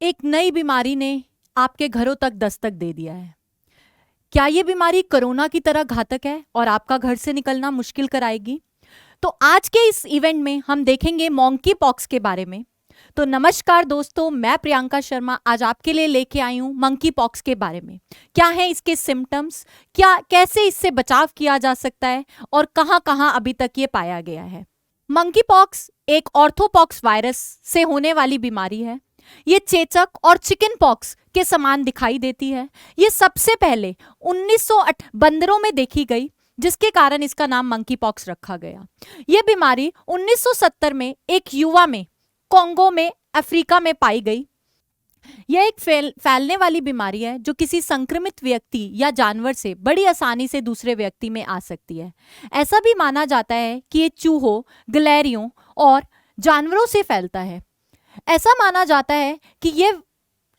एक नई बीमारी ने आपके घरों तक दस्तक दे दिया है। क्या ये बीमारी कोरोना की तरह घातक है और आपका घर से निकलना मुश्किल कराएगी? तो आज के इस इवेंट में हम देखेंगे मंकी पॉक्स के बारे में। तो नमस्कार दोस्तों, मैं प्रियंका शर्मा आज आपके लिए लेके आई हूँ मंकी पॉक्स के बारे में। क्या है इसके सिम्टम्स, क्या कैसे इससे बचाव किया जा सकता है और कहाँ कहाँ अभी तक ये पाया गया है। मंकी पॉक्स एक ऑर्थोपॉक्स वायरस से होने वाली बीमारी है। ये चेचक और चिकन पॉक्स के समान दिखाई देती है। ये सबसे पहले 1908 बंदरों में देखी गई, जिसके कारण इसका नाम मंकी पॉक्स रखा गया। ये बीमारी 1970 में एक युवा में कॉन्गो में अफ्रीका में पाई गई। यह एक फैलने वाली बीमारी है जो किसी संक्रमित व्यक्ति या जानवर से बड़ी आसानी से दूसरे व्यक्ति में आ सकती है। ऐसा भी माना जाता है कि ये चूहों, गिलहरियों और जानवरों से फैलता है। ऐसा माना जाता है कि ये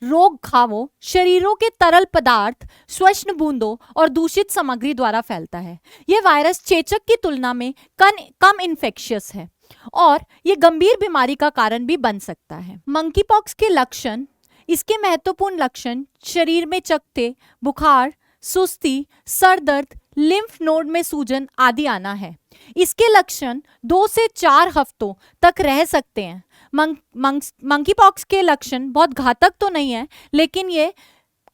रोग घावों, शरीरों के तरल पदार्थ, श्वसन बूंदों और दूषित सामग्री द्वारा फैलता है। यह वायरस चेचक की तुलना में कम इन्फेक्शियस है और ये गंभीर बीमारी का कारण भी बन सकता है। मंकी पॉक्स के लक्षण, इसके महत्वपूर्ण लक्षण शरीर में चकत्ते, बुखार, सुस्ती, सर दर्द, लिम्फ नोड में सूजन आदि आना है। इसके लक्षण 2 से 4 हफ्तों तक रह सकते हैं। मंकी पॉक्स के लक्षण बहुत घातक तो नहीं है, लेकिन ये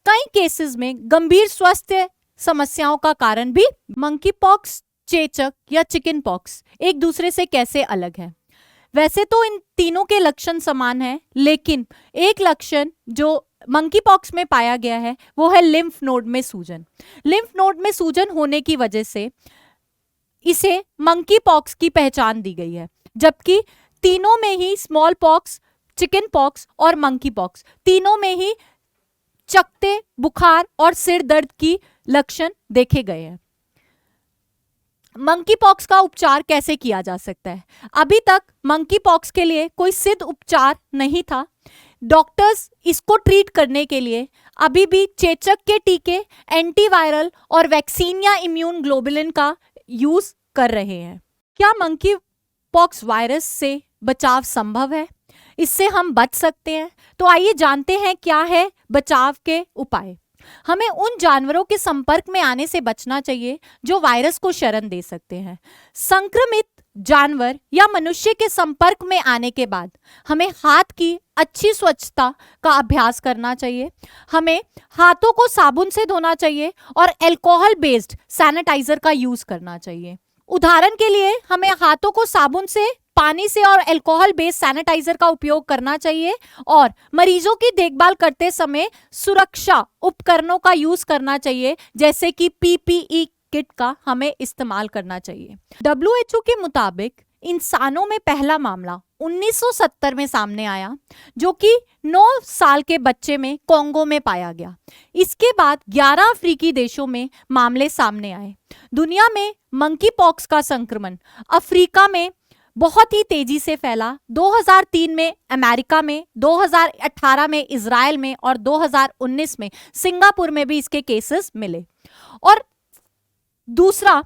कई केसेस में गंभीर स्वास्थ्य समस्याओं का कारण भी। मंकी पॉक्स, चेचक या चिकन पॉक्स एक दूसरे से कैसे अलग है? वैसे तो इन तीनों के लक्षण समान हैं, लेकिन एक लक्षण जो मंकी पॉक्स में पाया गया है वो है लिम्फ नोड में सूजन। लिम्फ नोड में सूजन होने की वजह से इसे मंकी पॉक्स की पहचान दी गई है, जबकि तीनों में ही स्मॉल पॉक्स, चिकन पॉक्स और मंकी पॉक्स तीनों में ही चकत्ते, बुखार और सिर दर्द की लक्षण देखे गए हैं। मंकी पॉक्स का उपचार कैसे किया जा सकता है? अभी तक मंकी पॉक्स के लिए कोई सिद्ध उपचार नहीं था। डॉक्टर्स इसको ट्रीट करने के लिए अभी भी चेचक के टीके, एंटीवायरल और वैक्सीन या इम्यून ग्लोबुलिन का यूज कर रहे हैं। क्या मंकी पॉक्स वायरस से बचाव संभव है? इससे हम बच सकते हैं? तो आइए जानते हैं क्या है बचाव के उपाय। हमें उन जानवरों के संपर्क में आने से बचना चाहिए जो वायरस को शरण दे सकते हैं। संक्रमित जानवर या मनुष्य के संपर्क में आने के बाद हमें हाथ की अच्छी स्वच्छता का अभ्यास करना चाहिए। हमें हाथों को साबुन से धोना चाहिए और अल्कोहल बेस्ड सैनिटाइजर का यूज करना चाहिए। उदाहरण के लिए हमें हाथों को साबुन से, पानी से और अल्कोहल बेस्ड सैनिटाइजर का उपयोग करना चाहिए और मरीजों की देखभाल करते समय सुरक्षा उपकरणों का यूज करना चाहिए, जैसे कि पीपीई किट का हमें इस्तेमाल करना चाहिए। WHO के मुताबिक इंसानों में पहला मामला 1970 में सामने आया, जो कि 9 साल के बच्चे में कॉन्गो में पाया गया। इसके बाद 11 अफ्रीकी देशों में मामले सामने आए। दुनिया में मंकी पॉक्स का संक्रमण अफ्रीका में बहुत ही तेजी से फैला। 2003 में अमेरिका में, 2018 में इजराइल में और 2019 में सिंगापुर में भी इसके केसेस मिले। और दूसरा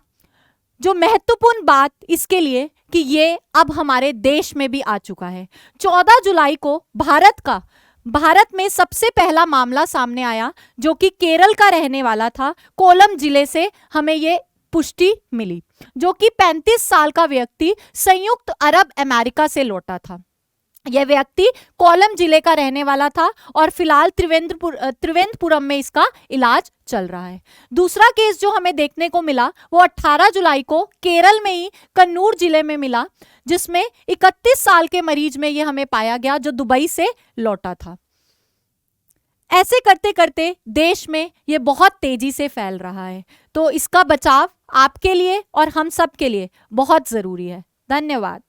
जो महत्वपूर्ण बात इसके लिए कि ये अब हमारे देश में भी आ चुका है। 14 जुलाई को भारत में सबसे पहला मामला सामने आया, जो कि केरल का रहने वाला था। कोलम जिले से हमें ये पुष्टि मिली, जो कि 35 साल का व्यक्ति संयुक्त अरब अमेरिका से लौटा था। यह व्यक्ति कोलम जिले का रहने वाला था और फिलहाल त्रिवेंद्रपुरम में इसका इलाज चल रहा है। दूसरा केस जो हमें देखने को मिला वो 18 जुलाई को केरल में ही कन्नूर जिले में मिला, जिसमें 31 साल के मरीज में यह हमें पाया गया, जो दुबई से लौटा था। ऐसे करते करते देश में ये बहुत तेजी से फैल रहा है, तो इसका बचाव आपके लिए और हम सब के लिए बहुत जरूरी है। धन्यवाद।